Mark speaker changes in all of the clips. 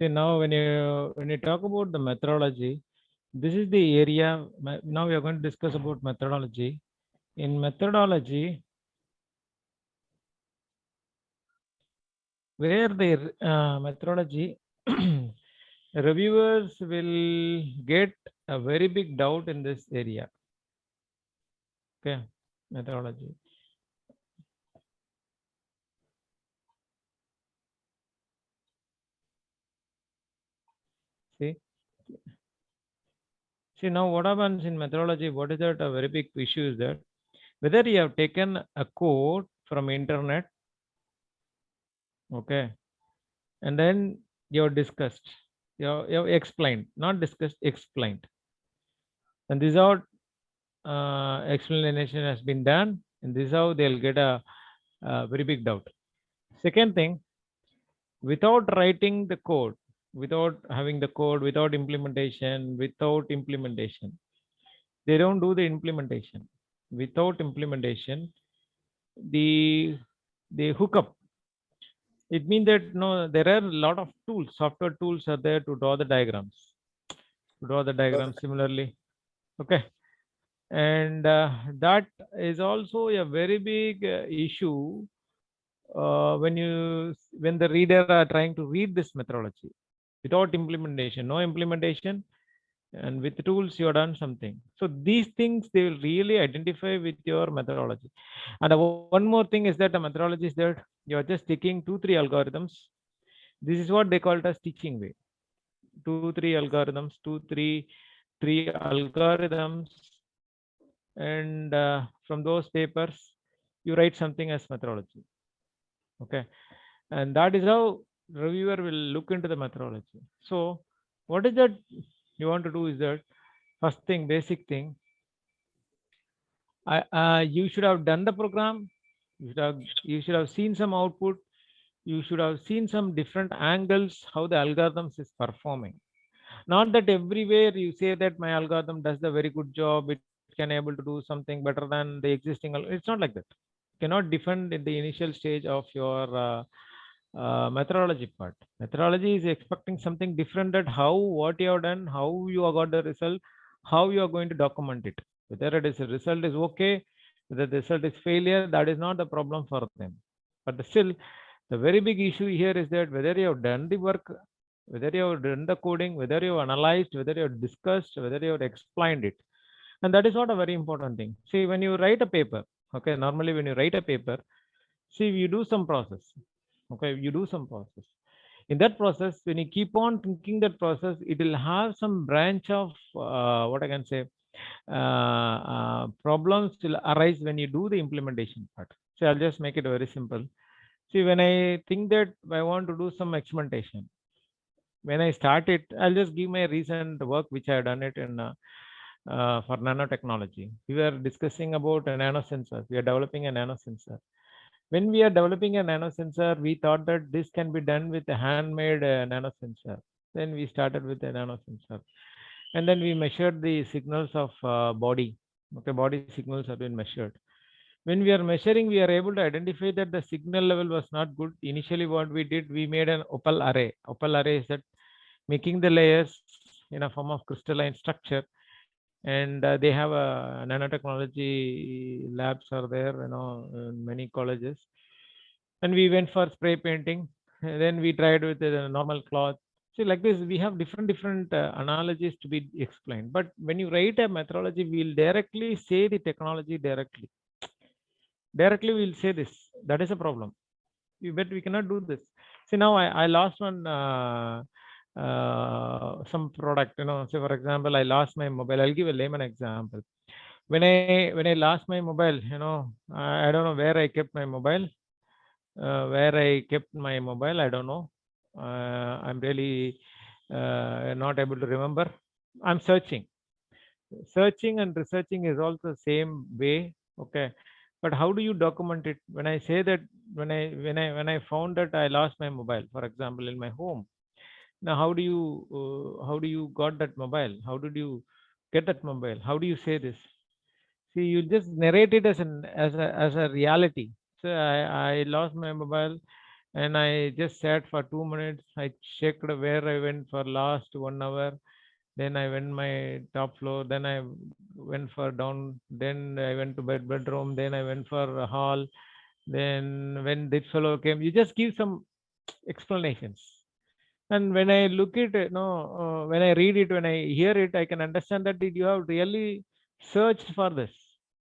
Speaker 1: See, now when you talk about the methodology, this is the area. Now we are going to discuss about methodology. In methodology, where the methodology reviewers will get a very big doubt in this area. Okay, methodology. See, see now what happens in methodology? What is that? A very big issue is that whether you have taken a code from internet, okay, and then you're discussed, you're explained, not discussed, explained, and this is how explanation has been done, and this is how they'll get a very big doubt. Second thing, without writing the code, without having the code, without implementation, they don't do the implementation. Without implementation, the hookup, it means that no, there are a lot of tools, software tools are there to draw the diagrams, similarly. Okay, and that is also a very big issue when the reader are trying to read this methodology without implementation, no implementation, and with tools you have done something. So these things they will really identify with your methodology. And one more thing is that the methodology is that you are just taking 2-3 algorithms. This is what they call it as teaching way. 2-3 algorithms, 2-3 algorithms, and from those papers you write something as methodology. Okay, and that is how reviewer will look into the methodology. So what is that you want to do is that first thing, basic thing, you should have done the program, you should have seen some output, you should have seen some different angles how the algorithms is performing. Not that everywhere you say that my algorithm does the very good job, it can able to do something better than the existing. It's not like that. Cannot defend in the initial stage of your methodology part. Methodology is expecting something different, that how what you have done, how you have got the result, how you are going to document it. Whether it is a result is okay, whether the result is failure, that is not the problem for them. But still, the very big issue here is that whether you have done the work, whether you have done the coding, whether you have analyzed, whether you have discussed, whether you have explained it. And that is not a very important thing. See, when you write a paper, okay, normally when you write a paper, see, you do some process. Okay, you do some process. In that process, when you keep on thinking that process, it will have some branch of what I can say, problems will arise when you do the implementation part. So I'll just make it very simple. See, when I think that I want to do some experimentation, when I start it, I'll just give my recent work which I have done it in for nanotechnology. We were discussing about a nanosensor. We are developing a nanosensor. When we are developing a nanosensor, we thought that this can be done with a handmade nanosensor. Then we started with a nanosensor, and then we measured the signals of body. Okay, body signals have been measured. When we are measuring, we are able to identify that the signal level was not good. Initially, what we did, we made an opal array. Opal array is that making the layers in a form of crystalline structure, and they have a nanotechnology labs are there, in many colleges. And we went for spray painting, and then we tried with the normal cloth. See, like this, we have different analogies to be explained. But when you write a methodology, we'll directly say the technology directly we'll say this. That is a problem. But we cannot do this. See, now I lost one some product, say for example, I lost my mobile. I'll give a layman example. When I lost my mobile, I don't know where I kept my mobile. Where I kept my mobile, I don't know. I'm really not able to remember. I'm searching and researching is also same way. Okay, but how do you document it? When I say that, when I found that I lost my mobile, for example, in my home, now how do you got that mobile? How did you get that mobile? How do you say this? See, you just narrate it as a reality. So I lost my mobile and I just sat for 2 minutes. I checked where I went for last 1 hour. Then I went my top floor. Then I went for down. Then I went to bedroom. Then I went for a hall. Then when this fellow came, you just give some explanations. And when I look at it, no, when I read it, when I hear it, I can understand that you have really searched for this.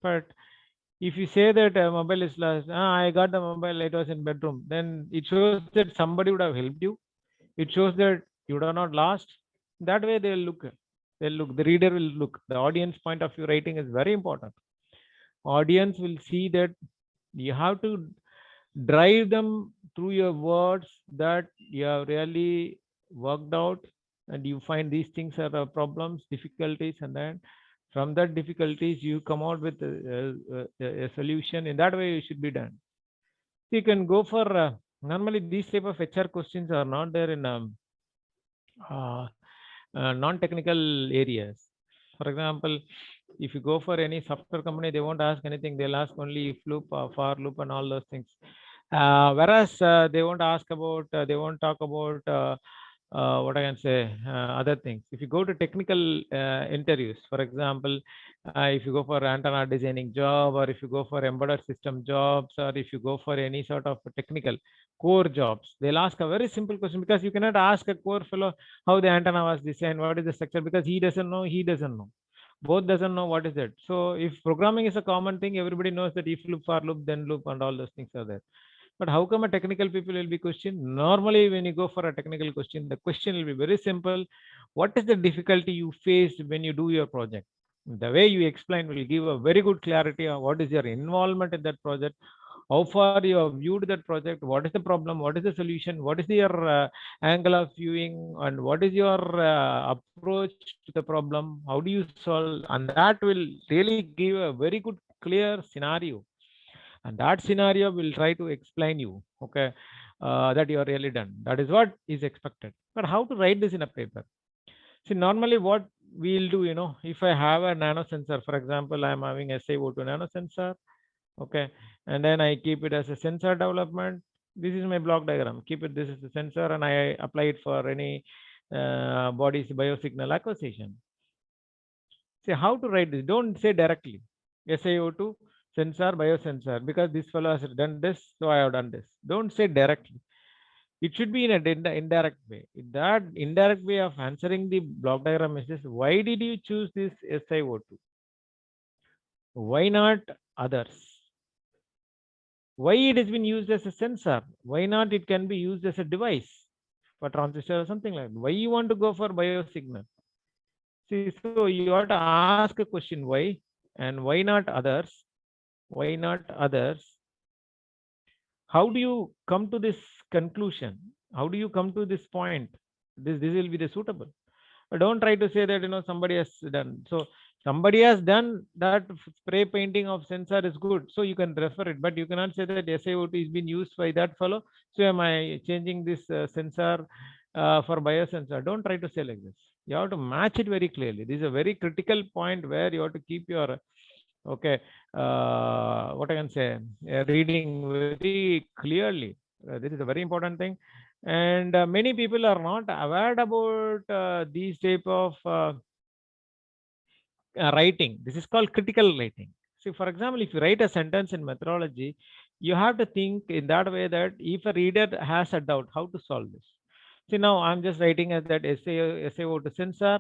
Speaker 1: But if you say that mobile is lost, I got the mobile, it was in bedroom, then it shows that somebody would have helped you. It shows that you are not lost. That way they'll look. They'll look. The reader will look. The audience point of view writing is very important. Audience will see that you have to drive them through your words that you have really worked out, and you find these things are problems, difficulties, and then from that difficulties you come out with a solution. In that way, it should be done. You can go for normally these type of HR questions are not there in uh, non-technical areas. For example, if you go for any software company, they won't ask anything. They'll ask only if loop, for loop, and all those things. Whereas they won't ask about, they won't talk about what I can say, other things. If you go to technical interviews, for example, if you go for antenna designing job, or if you go for embedded system jobs, or if you go for any sort of technical core jobs, they'll ask a very simple question, because you cannot ask a core fellow how the antenna was designed, what is the structure, because he doesn't know. Both doesn't know what is it. So if programming is a common thing, everybody knows that if loop, for loop, then loop, and all those things are there. But how come a technical people will be questioned? Normally, when you go for a technical question, the question will be very simple. What is the difficulty you faced when you do your project? The way you explain will give a very good clarity on what is your involvement in that project, how far you have viewed that project, what is the problem, what is the solution, what is your angle of viewing, and what is your approach to the problem, how do you solve, and that will really give a very good clear scenario, and that scenario will try to explain you, okay, that you are really done. That is what is expected. But how to write this in a paper? See, normally what we'll do, if I have a nano sensor, for example, I'm having SiO2 nano sensor, okay, and then I keep it as a sensor development. This is my block diagram. Keep it, this is the sensor, and I apply it for any body's biosignal acquisition. See how to write this. Don't say directly SiO2 sensor biosensor, because this fellow has done this, so I have done this. Don't say directly. It should be in a indirect way. That indirect way of answering the block diagram is this: why did you choose this SiO2? Why not others? Why it has been used as a sensor? Why not it can be used as a device for transistor or something like that? Why you want to go for biosignal? See, so you have to ask a question why, and why not others? Why not others? How do you come to this conclusion? How do you come to this point? This will be the suitable. But don't try to say that somebody has done. So somebody has done that spray painting of sensor is good. So you can refer it, but you cannot say that SiO2 is being used by that fellow. So am I changing this sensor for biosensor? Don't try to say like this. You have to match it very clearly. This is a very critical point where you have to keep your okay, what I can say, reading very clearly. This is a very important thing, and many people are not aware about these type of writing. This is called critical writing. See, for example, if you write a sentence in methodology, you have to think in that way that if a reader has a doubt, how to solve this. See, now I'm just writing as that SiO2 sensor,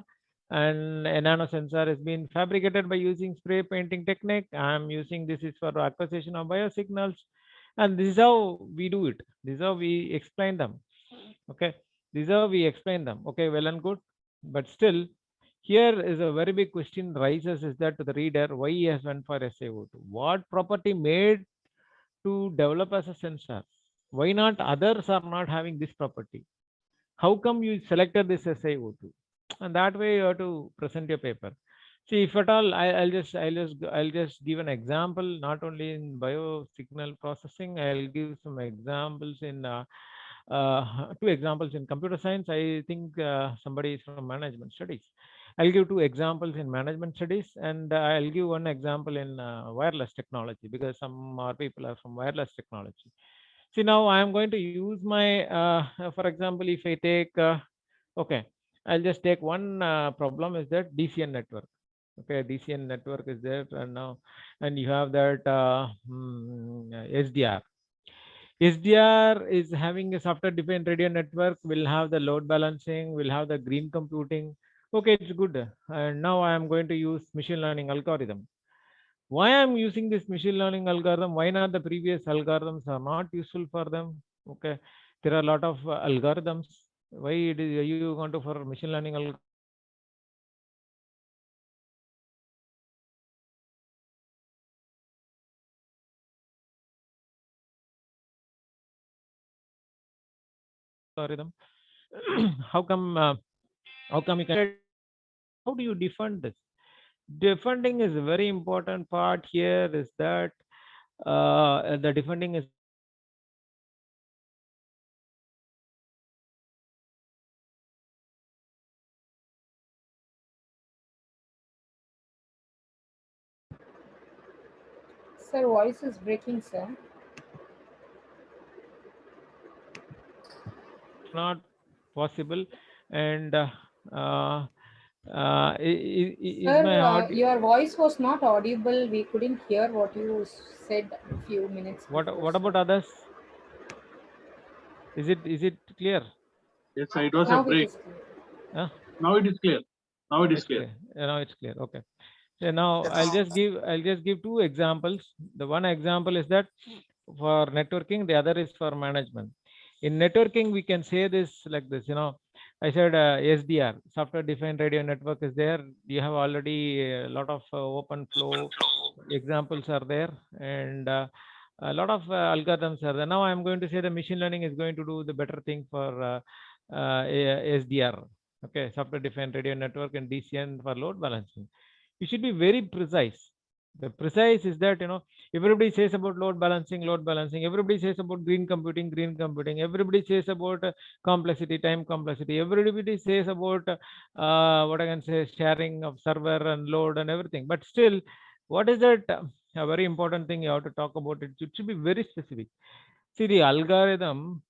Speaker 1: and a nano sensor has been fabricated by using spray painting technique. I'm using this is for acquisition of biosignals, and this is how we do it. This is how we explain them. Okay, this is how we explain them. Okay, well and good, but still here is a very big question rises is that to the reader, why he has went for SiO2? What property made to develop as a sensor? Why not others are not having this property? How come you selected this SiO2? And that way you have to present your paper. See, if at all, I'll just give an example. Not only in biosignal processing, I'll give some examples in two examples in computer science. I think somebody is from management studies. I'll give two examples in management studies, and I'll give one example in wireless technology, because some more people are from wireless technology. See, now I am going to use my, for example, if I take, okay, I'll just take one problem is that DCN network. Okay, DCN network is there, and now, and you have that SDR. SDR is having a software defined radio network, will have the load balancing, will have the green computing. Okay, it's good. And now I am going to use machine learning algorithm. Why I'm using this machine learning algorithm? Why not the previous algorithms are not useful for them? Okay, there are a lot of algorithms. Why are you going to for machine learning algorithm? How come? How come you can? How do you defend this? Defending is a very important part here. Is that the defending is
Speaker 2: Sir, voice is breaking, sir.
Speaker 1: not possible, and uh, is my
Speaker 2: Sir,
Speaker 1: audio?
Speaker 2: your voice was not audible. We couldn't hear what you said a few minutes before,
Speaker 1: What
Speaker 2: sir.
Speaker 1: about others? Is it clear?
Speaker 3: Yes, sir, it was a
Speaker 2: Now it
Speaker 3: break.
Speaker 2: is clear.
Speaker 1: Huh?
Speaker 3: Now it is clear. Now it is
Speaker 1: It's
Speaker 3: clear.
Speaker 1: clear. Now it's clear. Okay. So now I'll just give two examples. The one example is that for networking, the other is for management. In networking, we can say this like this. I said SDR, software defined radio network, is there. You have already a lot of open flow examples are there, and a lot of algorithms are there. Now I'm going to say the machine learning is going to do the better thing for SDR. Okay, software defined radio network and DCN for load balancing. You should be very precise. The precise is that everybody says about load balancing, load balancing. Everybody says about green computing, green computing. Everybody says about complexity, time complexity. Everybody says about what I can say, sharing of server and load and everything. But still, what is that? A very important thing you have to talk about it. It should be very specific. See, the algorithm,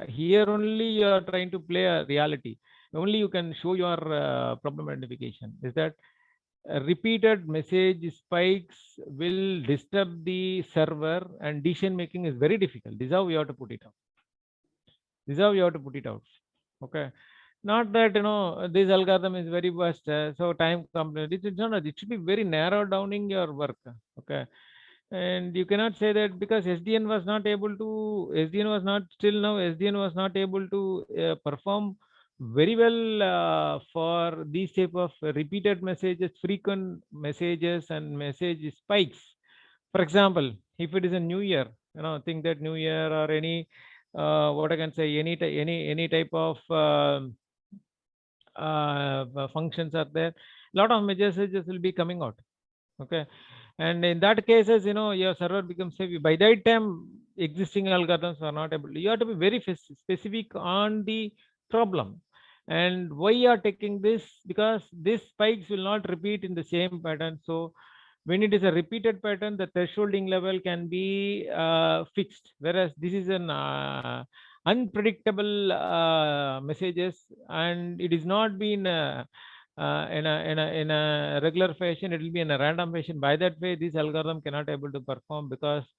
Speaker 1: here only you are trying to play a reality. Only you can show your problem identification. Is that repeated message spikes will disturb the server, and decision making is very difficult. This is how we have to put it out. This is how you have to put it out. Okay. Not that this algorithm is very vast, so time complete. It is not. It should be very narrow downing your work. Okay. And you cannot say that because SDN was not able to, SDN was not still now, SDN was not able to perform very well for these type of repeated messages, frequent messages, and message spikes. For example, if it is a new year, think that new year or any what I can say, any type of functions are there. Lot of messages will be coming out. Okay, and in that cases, your server becomes heavy. By that time, existing algorithms are not able. You have to be very specific on the problem. And why you are taking this? Because these spikes will not repeat in the same pattern. So when it is a repeated pattern, the thresholding level can be fixed. Whereas this is an unpredictable messages, and it is not been in a regular fashion. It will be in a random fashion. By that way, this algorithm cannot able to perform because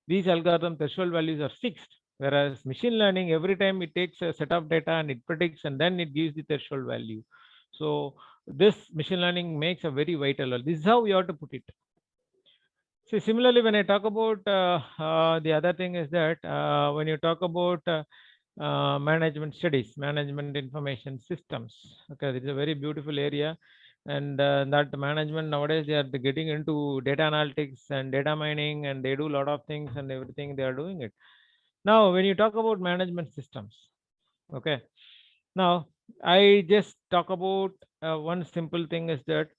Speaker 1: these algorithm threshold values are fixed. Whereas machine learning, every time it takes a set of data and it predicts, and then it gives the threshold value. So this machine learning makes a very vital role. This is how we have to put it. See, similarly, when I talk about the other thing is that when you talk about management studies, management information systems, okay, this is a very beautiful area, and that management nowadays they are getting into data analytics and data mining, and they do a lot of things and everything they are doing it. Now, when you talk about management systems, okay, now I just talk about one simple thing is that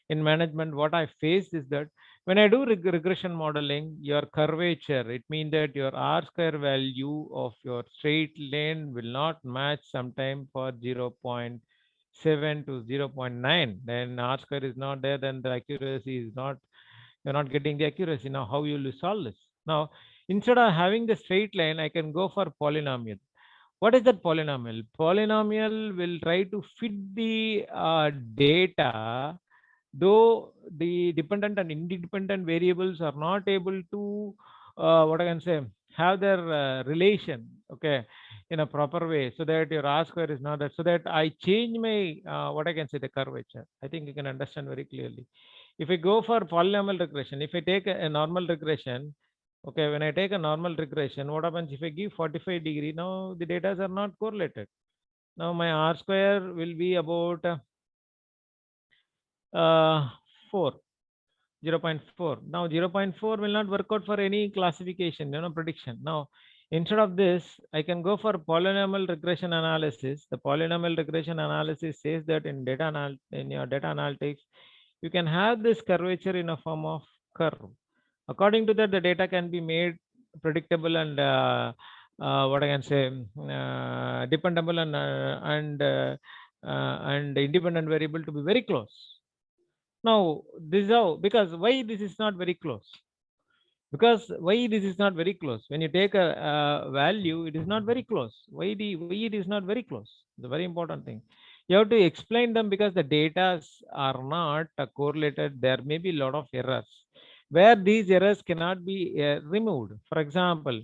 Speaker 1: in management, what I face is that when I do regression modeling, your curvature, it means that your R square value of your straight line will not match sometime for 0.7 to 0.9. Then R square is not there, then the accuracy is not, you're not getting the accuracy. Now, how you will solve this? Now, Instead of having the straight line, I can go for polynomial. What is that polynomial? Polynomial will try to fit the data, though the dependent and independent variables are not able to, what I can say, have their relation, okay, in a proper way, so that your R square is not that, so that I change my, what I can say, the curvature. I think you can understand very clearly. If I go for polynomial regression, if I take a normal regression, okay, when I take a normal regression, what happens if I give 45 degree? Now the data are not correlated. Now my R square will be about 4, 0.4. Now 0.4 will not work out for any classification, prediction. Now instead of this, I can go for polynomial regression analysis. The polynomial regression analysis says that in your data analytics, you can have this curvature in a form of curve. According to that, the data can be made predictable and what I can say, dependable and independent variable to be very close. Now this is how, because why this is not very close? Because why this is not very close? When you take a value, it is not very close. Why it is not very close? The very important thing. You have to explain them, because the data are not correlated. There may be a lot of errors where these errors cannot be removed. For example,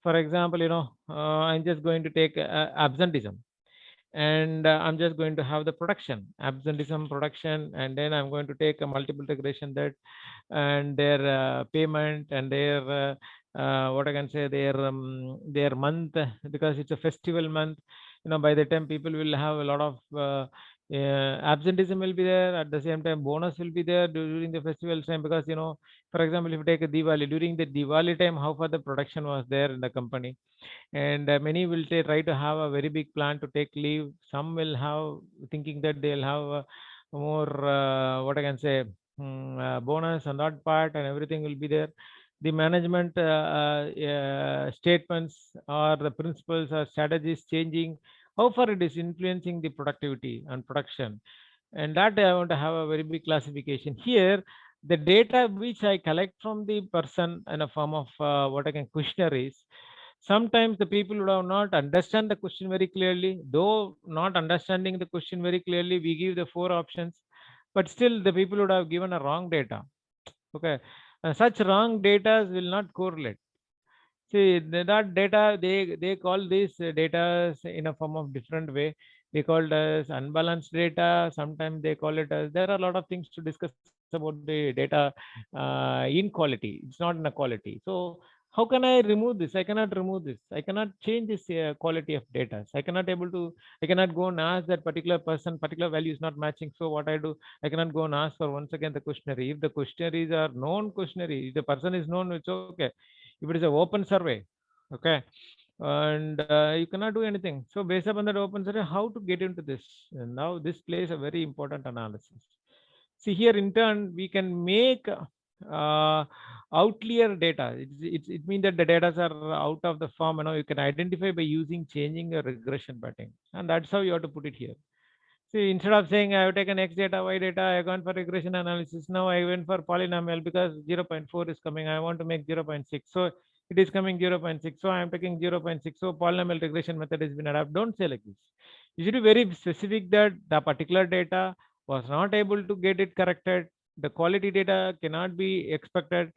Speaker 1: I'm just going to take absenteeism, and I'm just going to have the production, absenteeism production, and then I'm going to take a multiple regression that, and their payment, and their what I can say, their month, because it's a festival month. By the time people will have a lot of absenteeism will be there. At the same time, bonus will be there during the festival time, because for example, if you take a Diwali, during the Diwali time, how far the production was there in the company, and many will try to have a very big plan to take leave. Some will have thinking that they'll have more, what I can say, bonus on that part, and everything will be there. The management statements or the principles or strategies changing, how far it is influencing the productivity and production, and that I want to have a very big classification here. The data which I collect from the person in a form of what I can questionnaires. Sometimes the people would have not understand the question very clearly. Though not understanding the question very clearly, we give the 4 options, but still the people would have given a wrong data. Okay, such wrong data will not correlate. See, that data, they call this data in a form of different way. They call it as unbalanced data. Sometimes they call it as, there are a lot of things to discuss about the data inequality. It's not inequality. So how can I remove this? I cannot remove this. I cannot change this quality of data. So I cannot go and ask that particular person, particular value is not matching. So what I do, I cannot go and ask for once again the questionnaire. If the questionnaires are known questionnaire, if the person is known, it's okay. If it is an open survey, okay, and you cannot do anything. So based upon that open survey, how to get into this? And now this plays a very important analysis. See here, in turn, we can make outlier data. It means that the data are out of the form. You can identify by using changing a regression pattern, and that's how you have to put it here. See, instead of saying I have taken X data, Y data, I have gone for regression analysis. Now I went for polynomial because 0.4 is coming. I want to make 0.6. So it is coming 0.6. So I am taking 0.6. So polynomial regression method has been adopted. Don't say like this. You should be very specific that the particular data was not able to get it corrected. The quality data cannot be expected.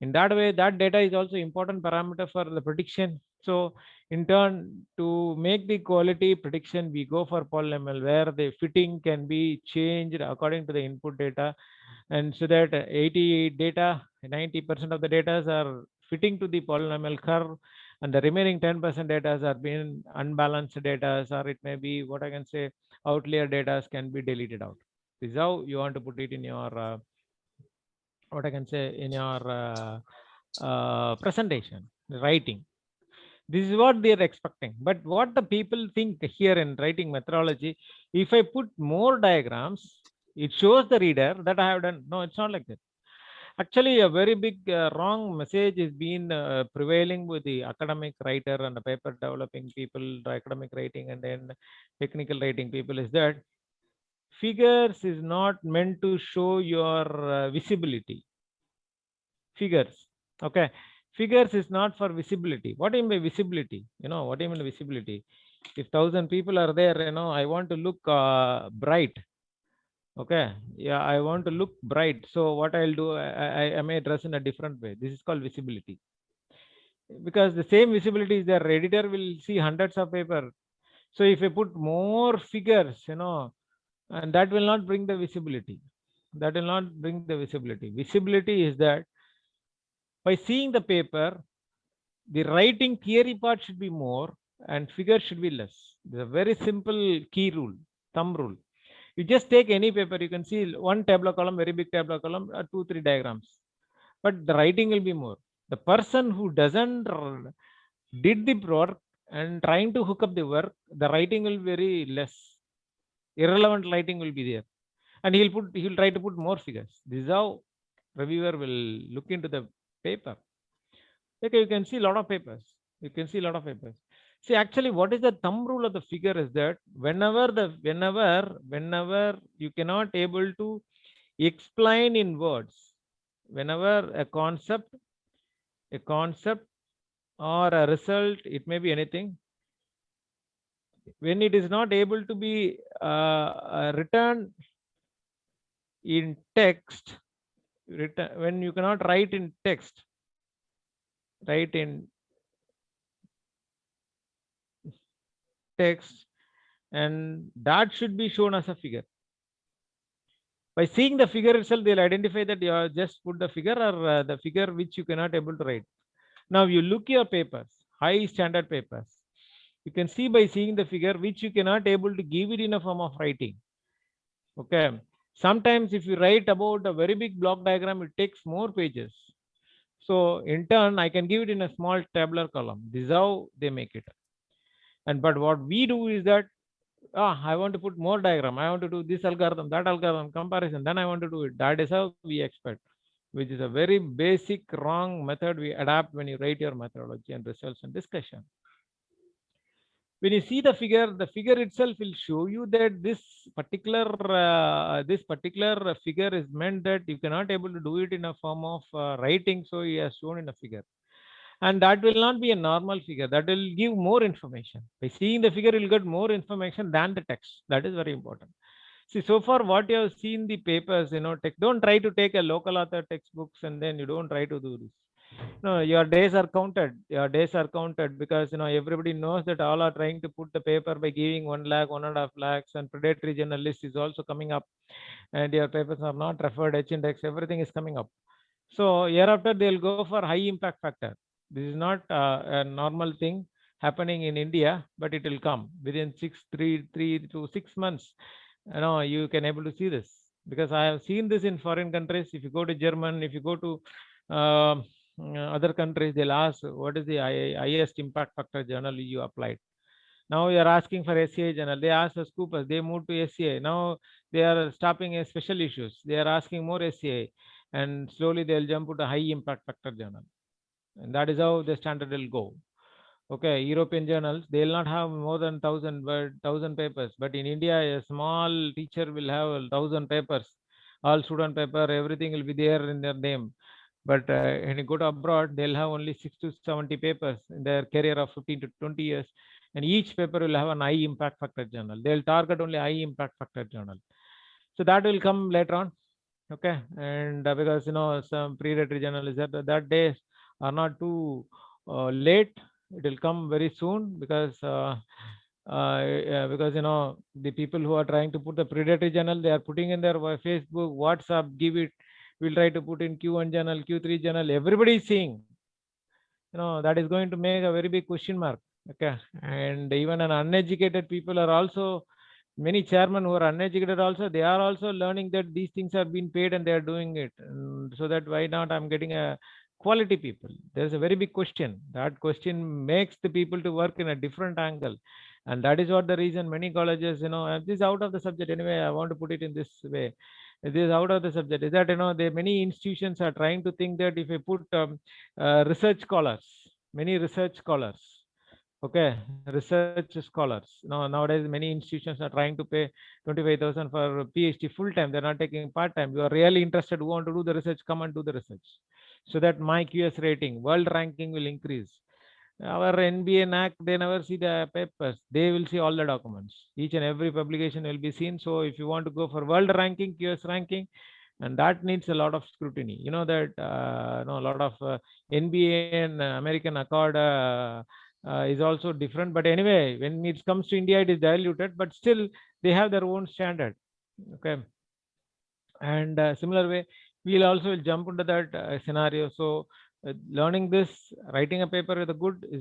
Speaker 1: In that way, that data is also important parameter for the prediction. So in turn, to make the quality prediction, we go for polynomial, where the fitting can be changed according to the input data, and so that 80 data, 90% of the data are fitting to the polynomial curve, and the remaining 10% data are being unbalanced data, or it may be, what I can say, outlier data can be deleted out. This is how you want to put it in your what I can say, in your presentation writing. This is what they are expecting. But what the people think here in writing methodology, if I put more diagrams, it shows the reader that I have done. No, it's not like that. Actually, a very big wrong message is being prevailing with the academic writer and the paper developing people, the academic writing and then technical writing people, is that figures is not meant to show your visibility. Figures, okay, Figures is not for visibility. What do you mean by visibility? What do you mean by visibility? If 1,000 people are there, I want to look bright. Okay, yeah, I want to look bright. So what I'll do, I may dress in a different way. This is called visibility. Because the same visibility is there, editor will see hundreds of paper. So if I put more figures, and that will not bring the visibility. That will not bring the visibility. Visibility is that by seeing the paper, the writing theory part should be more and figure should be less. This is a very simple key rule, thumb rule. You just take any paper, you can see one tabular column, very big tabular column, 2-3 diagrams, but the writing will be more. The person who doesn't did the work and trying to hook up the work, the writing will be very less. Irrelevant writing will be there, and he'll try to put more figures. This is how reviewer will look into the paper. Okay, you can see a lot of papers. You can see a lot of papers. See, actually, what is the thumb rule of the figure is that whenever you cannot able to explain in words, whenever a concept or a result, it may be anything, when it is not able to be written in text, when you cannot write in text, write in text, and that should be shown as a figure. By seeing the figure itself, they'll identify that you have just put the figure or the figure which you cannot able to write. Now you look your papers, high standard papers. You can see by seeing the figure which you cannot able to give it in a form of writing. Okay. Sometimes if you write about a very big block diagram, it takes more pages. So in turn, I can give it in a small tabular column. This is how they make it. And but what we do is that I want to put more diagram. I want to do this algorithm, that algorithm, comparison. Then I want to do it. That is how we expect, which is a very basic wrong method we adapt when you write your methodology and results and discussion. When you see the figure itself will show you that this particular figure is meant that you cannot able to do it in a form of writing. So he has shown in a figure. And that will not be a normal figure. That will give more information. By seeing the figure, you'll get more information than the text. That is very important. See, so far what you have seen the papers, don't try to take a local author textbooks and then you don't try to do this. No, your days are counted. Your days are counted because everybody knows that all are trying to put the paper by giving 1 lakh, 1.5 lakhs, and predatory journalist is also coming up, and your papers are not referred H index. Everything is coming up. So year after they'll go for high impact factor. This is not a normal thing happening in India, but it will come within 3 to 6 months. You can able to see this because I have seen this in foreign countries. If you go to German, if you go to other countries, they'll ask what is the highest impact factor journal you applied. Now you are asking for SCI journal. They ask for Scopus. They move to SCI. Now they are stopping at special issues. They are asking more SCI, and slowly they'll jump to the high impact factor journal. And that is how the standard will go. Okay, European journals, they will not have more than 1,000 papers, but in India, a small teacher will have 1,000 papers, all student paper, everything will be there in their name. But when you go to abroad, they'll have only 60 to 70 papers in their career of 15 to 20 years, and each paper will have an high impact factor journal. They'll target only high impact factor journal. So that will come later on. Okay, and because some predatory journalists that days are not too late, it will come very soon because the people who are trying to put the predatory journal, they are putting in their Facebook, WhatsApp, give it, we'll try to put in Q1 journal, Q3 journal, everybody is seeing. That is going to make a very big question mark. Okay, and even an uneducated people are also, many chairmen who are uneducated also, they are also learning that these things are being paid and they are doing it. And so that why not I'm getting a quality people. There's a very big question. That question makes the people to work in a different angle. And that is what the reason many colleges, this is out of the subject anyway, I want to put it in this way. This is out of the subject. Is that, there many institutions are trying to think that if I put research scholars, many research scholars, okay, research scholars. Nowadays, many institutions are trying to pay 25,000 for PhD full time. They're not taking part time. You are really interested, who want to do the research, come and do the research. so that my QS rating, world ranking will increase. Our NBA NAC, they never see the papers. They will see all the documents. Each and every publication will be seen. So if you want to go for world ranking, QS ranking, and that needs a lot of scrutiny. You know that a lot of NBA and American Accord is also different. But anyway, when it comes to India, it is diluted. But still, they have their own standard. Okay, and similar way, we'll also jump into that scenario. So learning this, writing a paper is a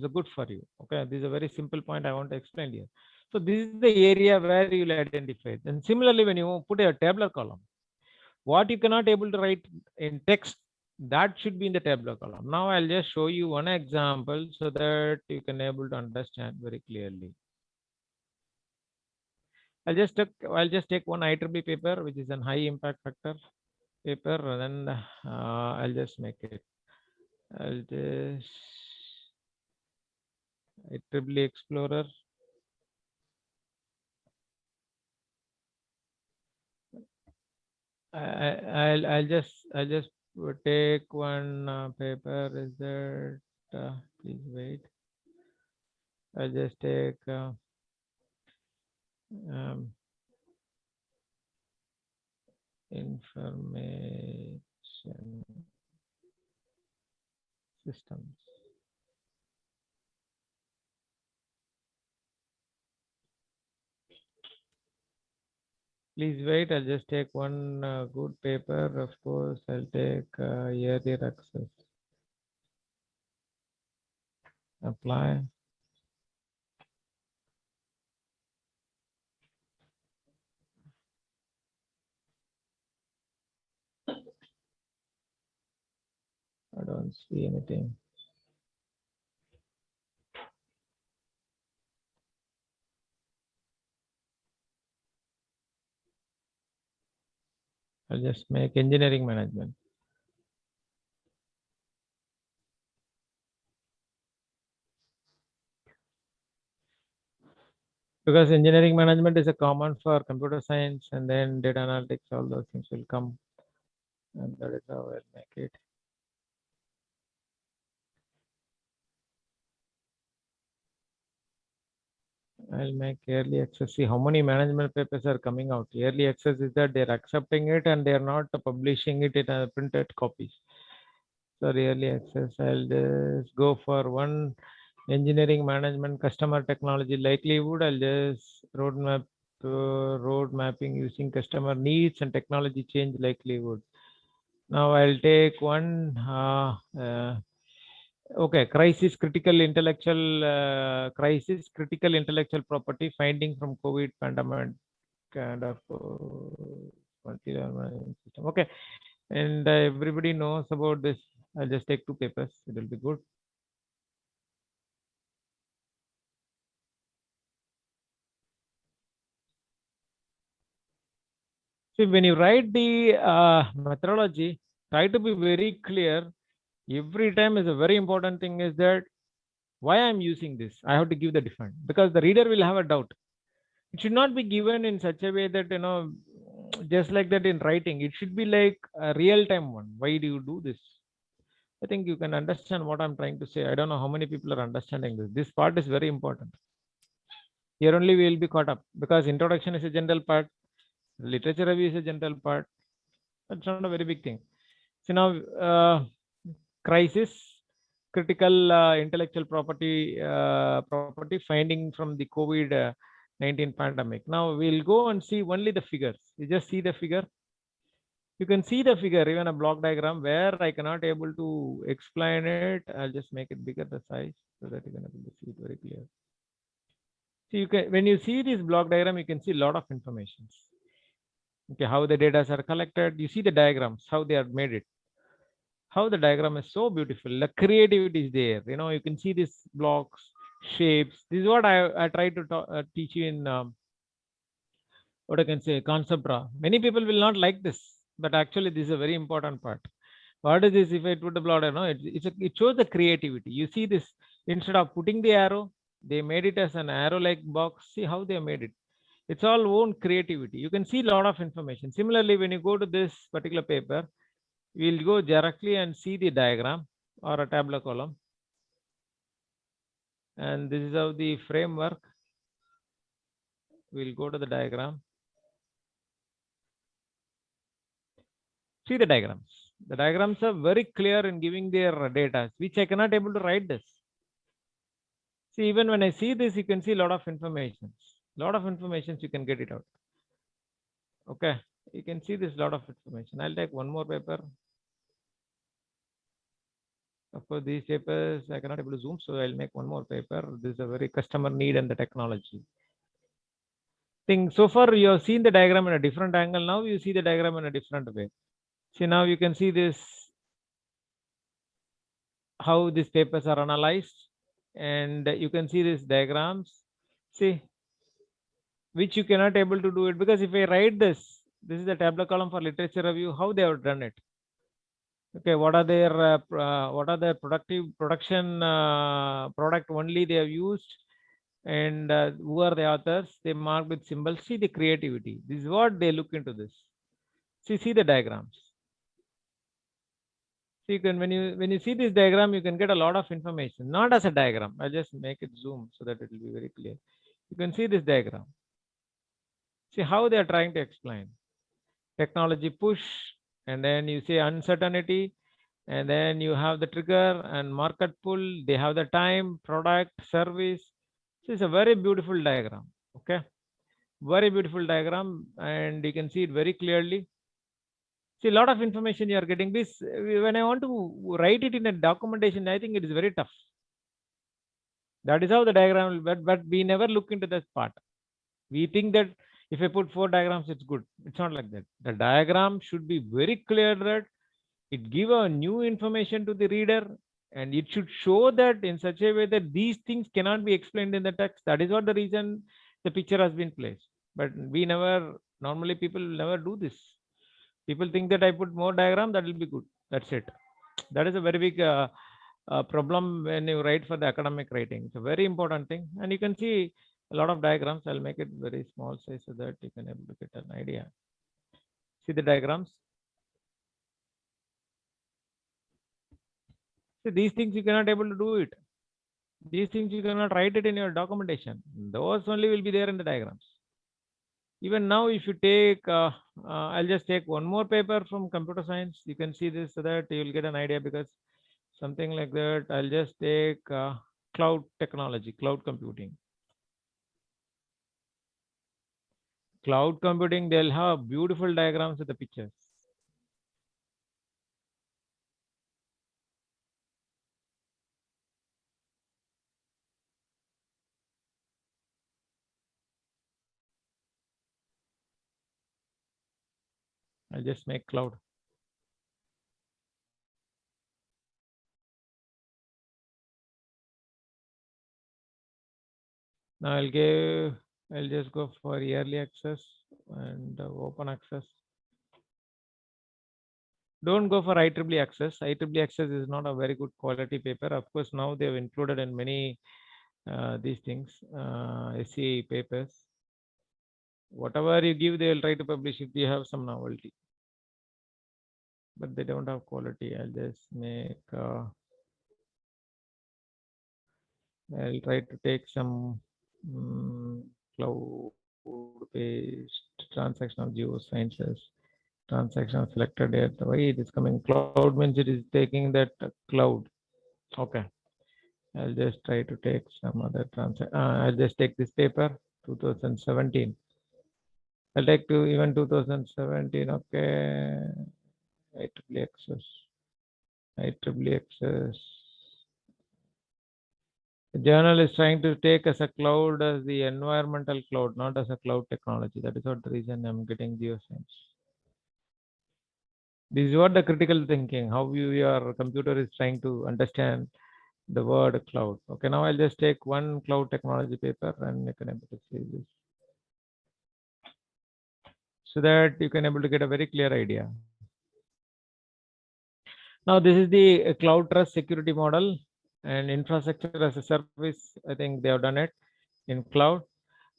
Speaker 1: good for you. Okay, this is a very simple point I want to explain here. So this is the area where you'll identify it. And similarly, when you put a tabular column, what you cannot able to write in text, that should be in the tabular column. Now I'll just show you one example so that you can able to understand very clearly. I'll just take one IEEE paper, which is an high impact factor paper, and then I'll just make it. I'll just IEEE Explorer. I'll just take one paper. Is that please wait. I'll just take information systems. Please wait. I'll just take one good paper. Of course, I'll take yearly access. Apply. I don't see anything. I'll just make engineering management. Because engineering management is a common for computer science, and then data analytics, all those things will come. And that is how I'll make it. I'll make early access. See how many management papers are coming out. Early access is that they're accepting it and they're not publishing it in a printed copies. So early access, I'll just go for one engineering management customer technology likelihood. I'll just road mapping using customer needs and technology change likelihood. Now I'll take one okay, crisis critical intellectual property finding from COVID pandemic kind of system. Okay, and everybody knows about this. I'll just take two papers. It will be good. See, when you write the methodology, try to be very clear. Every time is a very important thing is that why I'm using this. I have to give the define because the reader will have a doubt. It should not be given in such a way that, you know, just like that in writing, it should be like a real time one. Why do you do this? I think you can understand what I'm trying to say. I don't know how many people are understanding this. This part is very important. Here only we will be caught up because introduction is a general part. Literature review is a general part. It's not a very big thing. So now crisis, critical intellectual property finding from the COVID-19 pandemic. Now we'll go and see only the figures. You just see the figure. You can see the figure, even a block diagram where I cannot able to explain it. I'll just make it bigger the size so that you can able to see it very clear. So you can, when you see this block diagram, you can see a lot of information. Okay, how the data are collected. You see the diagrams, how they are made it. How the diagram is so beautiful. The creativity is there. You know, you can see these blocks, shapes. This is what I try to teach you in what I can say, concept draw. Many people will not like this, but actually this is a very important part. What is this? If I put the block, it shows the creativity. You see this, instead of putting the arrow, they made it as an arrow-like box. See how they made it. It's all own creativity. You can see a lot of information. Similarly, when you go to this particular paper, we'll go directly and see the diagram or a tabular column. And this is how the framework. We'll go to the diagram. See the diagrams. The diagrams are very clear in giving their data, which I cannot able to write this. See, even when I see this, you can see a lot of information. Lot of information, you can get it out. Okay, you can see this lot of information. I'll take one more paper. Of course, these papers I cannot able to zoom, so I'll make one more paper. This is a very customer need and the technology thing. So far, you have seen the diagram in a different angle. Now you see the diagram in a different way. See, now you can see this, how these papers are analyzed, and you can see these diagrams. See, which you cannot able to do it, because if I write this is the tabular column for literature review, how they have done it. Okay, what are their production product only they have used, and who are the authors, they mark with symbols. See the creativity. This is what they look into this. See the diagrams. So you can, when you see this diagram, you can get a lot of information, not as a diagram. I'll just make it zoom so that it will be very clear. You can see this diagram. See how they are trying to explain. Technology push, and then you say uncertainty, and then you have the trigger and market pull. They have the time, product, service. So it's a very beautiful diagram. Okay, very beautiful diagram, and you can see it very clearly. See, a lot of information you are getting. This, when I want to write it in a documentation, I think it is very tough. That is how the diagram will, but we never look into that part. We think that if I put 4 diagrams, it's good. It's not like that. The diagram should be very clear that it give a new information to the reader, and it should show that in such a way that these things cannot be explained in the text. That is what the reason the picture has been placed. But we never, normally people never do this. People think that I put more diagram, that will be good. That's it. That is a very big problem when you write for the academic writing. It's a very important thing. And you can see a lot of diagrams. I'll make it very small size so that you can able to get an idea. See the diagrams. See, these things you cannot able to do it. These things you cannot write it in your documentation. Those only will be there in the diagrams. Even now, if you take, I'll just take one more paper from computer science. You can see this so that you will get an idea, because something like that. I'll just take cloud technology, cloud computing. Cloud computing, they'll have beautiful diagrams with the pictures. I'll just make cloud. Now I'll just go for early access and open access. Don't go for IEEE access. IEEE access is not a very good quality paper. Of course, now they have included in many these things, SCI papers. Whatever you give, they will try to publish if you have some novelty. But they don't have quality. I'll just make, I'll try to take some cloud-based transactional geosciences, transactional selected data. Why it is coming? Cloud means it is taking that cloud. Okay. I'll just try to take some other I'll just take this paper, 2017. I'll take to even 2017. Okay. IEEE access. IEEE access. The journal is trying to take as a cloud as the environmental cloud, not as a cloud technology. That is what the reason I'm getting geoscience. This is what the critical thinking, how your computer is trying to understand the word cloud. Okay, now I'll just take one cloud technology paper and you can able to see this, so that you can able to get a very clear idea. Now this is the cloud trust security model and infrastructure as a service. I think they have done it in cloud.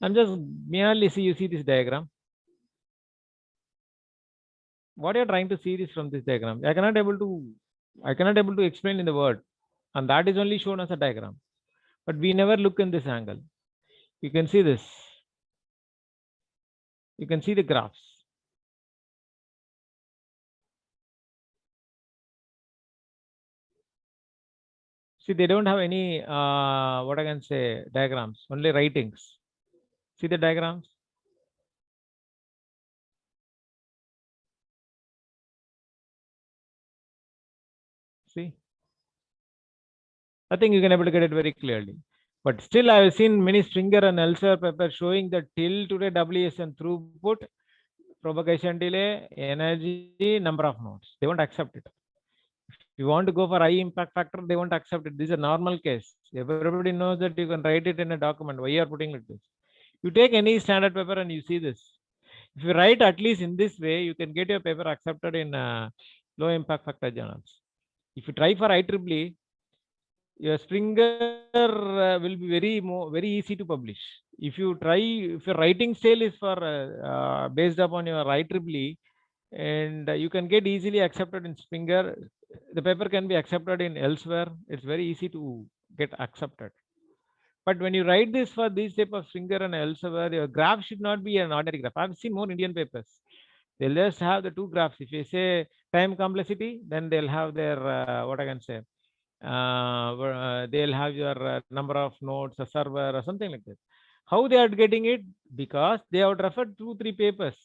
Speaker 1: I'm just merely you see this diagram. what you're trying to see is from this diagram. I cannot able to explain in the word, and that is only shown as a diagram. But we never look in this angle. You can see this. You can see the graphs. See, they don't have any what I can say diagrams, only writings. See the diagrams. See, I think you can able to get it very clearly. But still, I have seen many Springer and Elsevier papers showing that till today WSN throughput, propagation delay, energy, number of nodes. They won't accept it. If you want to go for high impact factor, they won't accept it. This is a normal case. Everybody knows that you can write it in a document. Why you are putting like this? You take any standard paper and you see this. If you write at least in this way, you can get your paper accepted in low impact factor journals. If you try for IEEE, your Springer will be very easy to publish. If you try, if your writing style is for based upon your IEEE, and you can get easily accepted in Springer, the paper can be accepted in Elsevier. It's very easy to get accepted. But when you write this for this type of Springer and Elsevier, your graph should not be an ordinary graph. I've seen more Indian papers. They'll just have the two graphs. If you say time complexity, then they'll have their what I can say. They'll have your number of nodes, a server, or something like that. How they are getting it? Because they have referred 2-3 papers.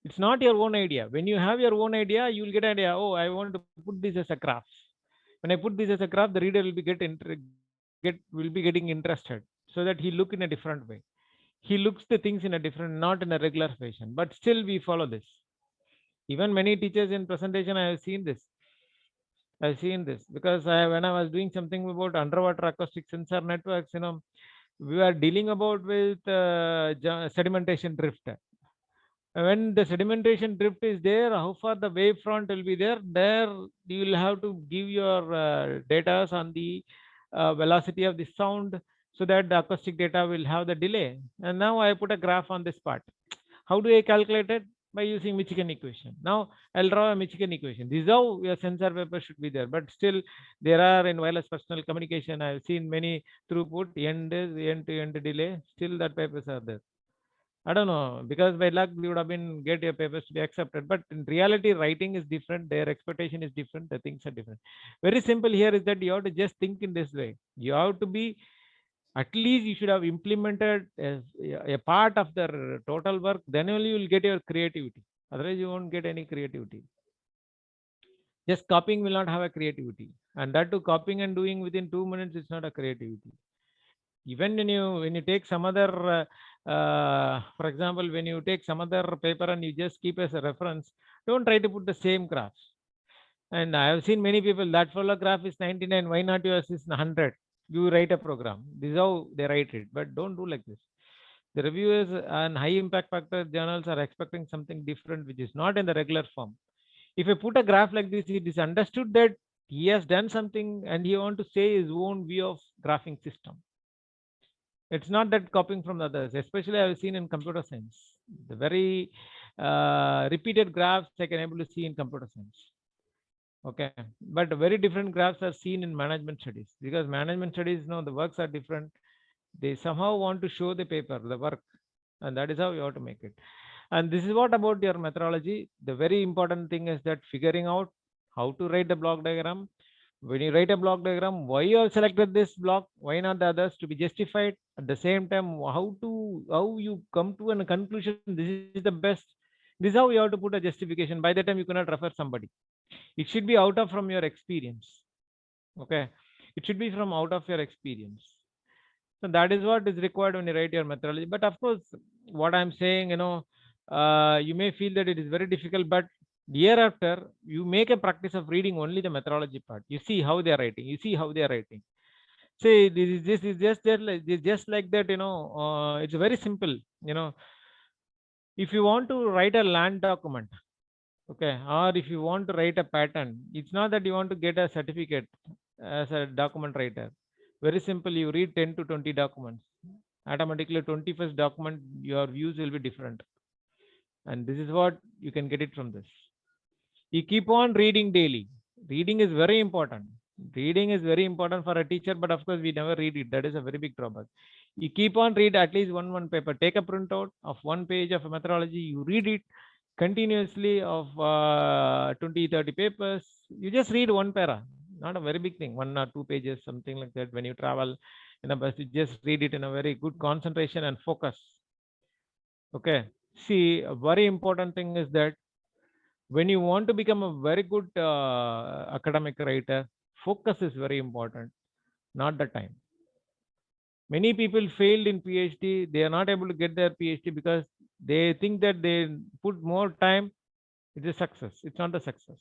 Speaker 1: It's not your own idea. When you have your own idea, you will get an idea. Oh, I want to put this as a graph. When I put this as a graph, the reader will be getting interested, so that he look in a different way. He looks the things in a different, not in a regular fashion. But still, we follow this. Even many teachers in presentation, I have seen this. I've seen this because when I was doing something about underwater acoustic sensor networks, we were dealing about with sedimentation drift. When the sedimentation drift is there, how far the wave front will be there, you will have to give your data on the velocity of the sound, so that the acoustic data will have the delay. And now I put a graph on this part. How do I calculate it? By using Michigan equation. Now I'll draw a Michigan equation. This is how your sensor paper should be there. But still, there are in wireless personal communication, I've seen many throughput, end-to-end delay. Still, that papers are there. I don't know, because by luck we would have been get your papers to be accepted. But in reality, writing is different. Their expectation is different. The things are different. Very simple here is that you have to just think in this way. You have to be, at least you should have implemented as a part of the total work. Then only you will get your creativity. Otherwise, you won't get any creativity. Just copying will not have a creativity. And that too, copying and doing within 2 minutes is not a creativity. Even when you take some other for example, when you take some other paper and you just keep as a reference, don't try to put the same graphs. And I have seen many people, that follow graph is 99, why not yours is 100? You write a program. This is how they write it, but don't do like this. The reviewers and high impact factor journals are expecting something different, which is not in the regular form. If I put a graph like this, it is understood that he has done something and he want to say his own view of graphing system. It's not that copying from others, especially I've seen in computer science. The very repeated graphs I can able to see in computer science. Okay, but very different graphs are seen in management studies, because management studies, the works are different. They somehow want to show the paper, the work, and that is how you have to make it. And this is what about your methodology. The very important thing is that figuring out how to write the block diagram. When you write a block diagram, why you have selected this block, why not the others, to be justified. At the same time, how you come to a conclusion, this is the best. This is how you have to put a justification. By the time you cannot refer somebody. It should be out of from your experience. Okay. It should be from out of your experience. So that is what is required when you write your methodology. But of course, what I'm saying, you may feel that it is very difficult, but year after, you make a practice of reading only the methodology part. You see how they are writing. You see how they are writing. Say this is just like that. It's very simple. If you want to write a land document, okay, or if you want to write a pattern, it's not that you want to get a certificate as a document writer. Very simple. You read 10 to 20 documents. Automatically, 21st document, your views will be different. And this is what you can get it from this. You keep on reading daily. Reading is very important. Reading is very important for a teacher, but of course we never read it. That is a very big drawback. You keep on read at least one paper. Take a printout of 1 page of a methodology. You read it continuously of 20-30 papers. You just read one para. Not a very big thing. 1 or 2 pages, something like that. When you travel in a bus, you just read it in a very good concentration and focus. Okay. See, a very important thing is that when you want to become a very good academic writer, focus is very important, not the time. Many people failed in PhD. They are not able to get their PhD because they think that they put more time. It is success. It's not a success.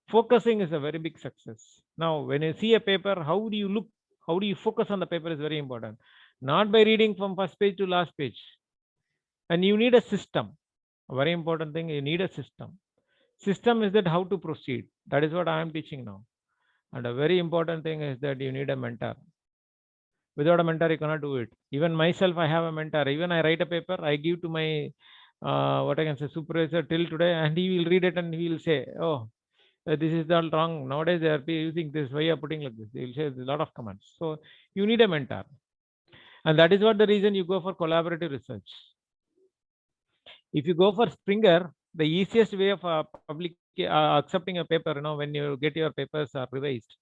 Speaker 1: Focusing is a very big success. Now, when you see a paper, how do you look? How do you focus on the paper is very important. Not by reading from first page to last page. And you need a system. A very important thing, you need a system. System is that how to proceed. That is what I am teaching now. And a very important thing is that you need a mentor. Without a mentor, you cannot do it. Even myself, I have a mentor. Even I write a paper, I give to my what I can say supervisor till today, and he will read it and he will say, "Oh, this is all wrong. Nowadays they are using this. Why you are putting like this?" They will say a lot of comments. So you need a mentor, and that is what the reason you go for collaborative research. If you go for Springer, the easiest way of accepting a paper, when you get your papers are revised,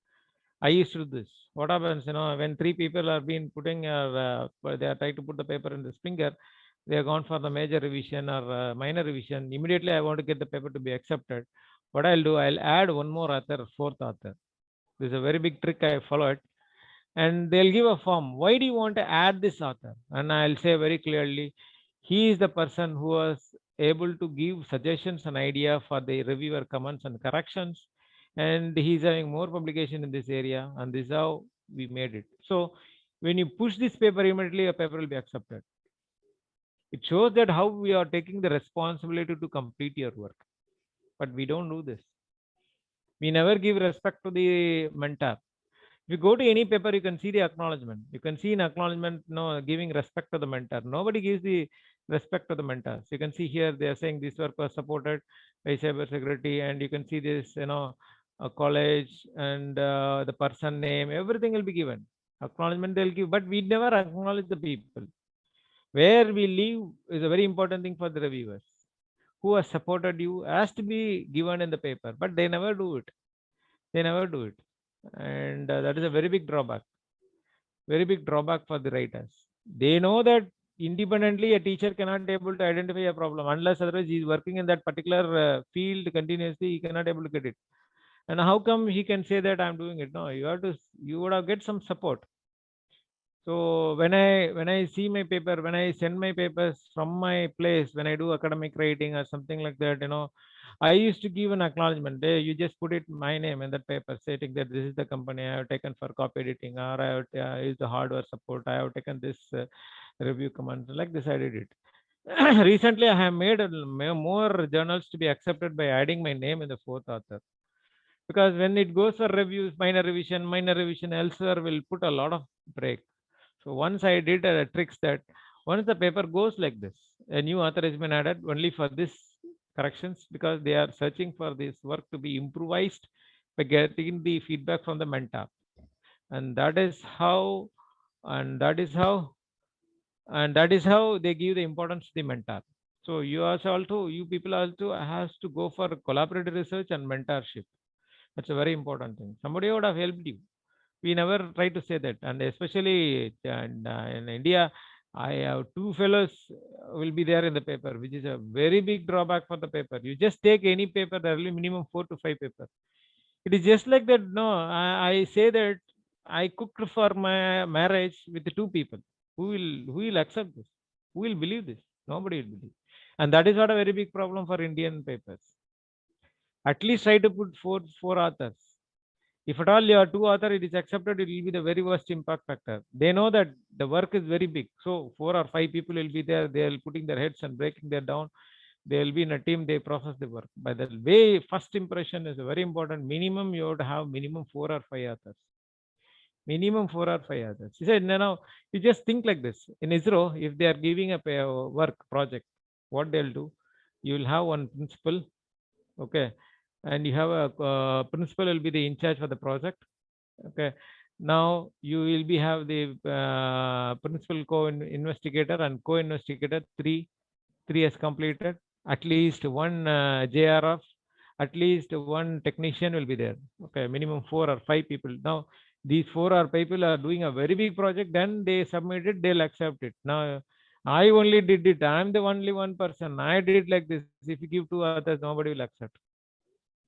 Speaker 1: I used to do this. What happens, when 3 people are being putting, they are trying to put the paper in the Springer, they are gone for the major revision or minor revision. Immediately, I want to get the paper to be accepted. What I'll do, I'll add one more author, 4th author. This is a very big trick I followed. And they'll give a form. Why do you want to add this author? And I'll say very clearly, he is the person who was able to give suggestions and idea for the reviewer comments and corrections. And he's having more publication in this area. And this is how we made it. So when you push this paper, immediately a paper will be accepted. It shows that how we are taking the responsibility to complete your work. But we don't do this. We never give respect to the mentor. If you go to any paper, you can see the acknowledgement. You can see in acknowledgement, giving respect to the mentor. Nobody gives the respect to the mentor. So you can see here, they are saying this work was supported by cyber security, and you can see this, a college and the person name, everything will be given. Acknowledgement they'll give, but we never acknowledge the people. Where we live is a very important thing for the reviewers. Who has supported you has to be given in the paper, but they never do it. They never do it. And that is a very big drawback for the writers. They know that independently a teacher cannot able to identify a problem unless otherwise he is working in that particular field continuously, he cannot able to get it. And how come he can say that I'm doing it? No, you would have get some support. So when I see my paper, when I send my papers from my place, when I do academic writing or something like that, I used to give an acknowledgement. Hey, you just put it my name in that paper, stating that this is the company I have taken for copy editing, or I have used the hardware support. I have taken this review command. Like this, I did it. Recently, I have made more journals to be accepted by adding my name in the 4th author. Because when it goes for reviews, minor revision, elsewhere will put a lot of break. So once I did a tricks that once the paper goes like this, a new author has been added only for this corrections, because they are searching for this work to be improvised by getting the feedback from the mentor. And that is how they give the importance to the mentor. So you people also has to go for collaborative research and mentorship. That's a very important thing. Somebody would have helped you. We never try to say that. And especially in India, I have 2 fellows will be there in the paper, which is a very big drawback for the paper. You just take any paper, there will be minimum 4 to 5 papers. It is just like that. No, I say that I cooked for my marriage with 2 people. Who will accept this? Who will believe this? Nobody will believe. And that is not a very big problem for Indian papers. At least try to put four authors. If at all you are 2 author, it is accepted, it will be the very worst impact factor. They know that the work is very big. So 4 or 5 people will be there. They are putting their heads and breaking their down. They will be in a team, they process the work. By the way, first impression is very important. Minimum, you would have minimum 4 or 5 authors. Minimum 4 or 5 authors. He said, no, you just think like this. In ISRO, if they are giving a work project, what they'll do, you will have one principal, okay, and you have a principal will be the in charge for the project, okay. Now you will be have the principal co-investigator and co-investigator, three has completed, at least one JRF, at least one technician will be there, okay, minimum 4 or 5 people. Now these 4 or 5 people are doing a very big project, then they submit it, they'll accept it. Now I only did it, I'm the only one person, I did like this. If you give 2 others, nobody will accept.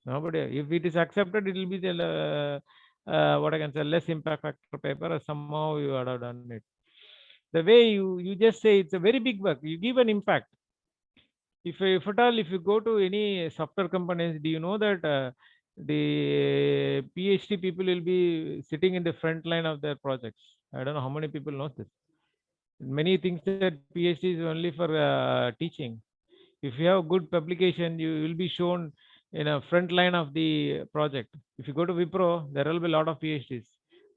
Speaker 1: Nobody. If it is accepted, it will be the what I can say, less impact factor paper, or somehow you would have done it. The way you just say it's a very big work, you give an impact. If at all, if you go to any software companies, do you know that the PhD people will be sitting in the front line of their projects? I don't know how many people know this. Many things that PhD is only for teaching. If you have good publication, you will be shown in a front line of the project. If you go to Wipro, there will be a lot of PhDs.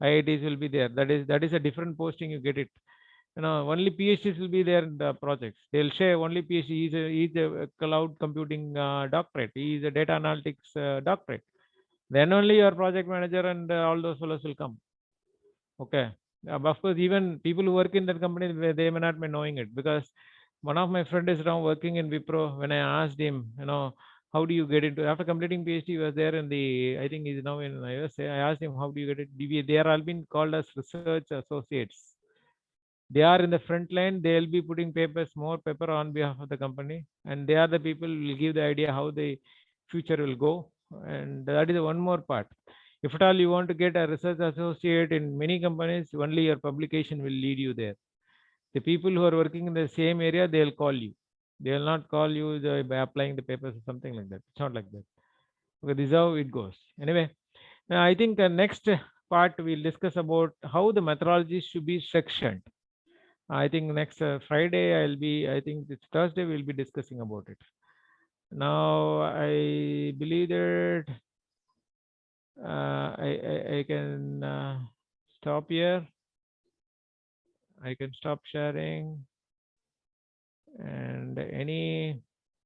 Speaker 1: IITs will be there. That is a different posting. You get it. Only PhDs will be there in the projects. They'll say only PhD. He's a cloud computing doctorate. He is a data analytics doctorate. Then only your project manager and all those fellows will come. Okay. Of course, even people who work in that company, they may not be knowing it, because one of my friend is now working in Wipro. When I asked him, how do you get into, after completing PhD, he was there in the, I think he's now in USA. I asked him, how do you get it? They are all been called as research associates. They are in the front line. They'll be putting more paper on behalf of the company, and they are the people who will give the idea how the future will go. And that is one more part. If at all you want to get a research associate in many companies, only your publication will lead you there. The people who are working in the same area, they'll call you. They will not call you by applying the papers or something like that. It's not like that. Okay, this is how it goes. Anyway, now I think next part we'll discuss about how the methodology should be sectioned. I think next Friday I think it's Thursday, we'll be discussing about it. Now I believe that I can stop here. I can stop sharing, and any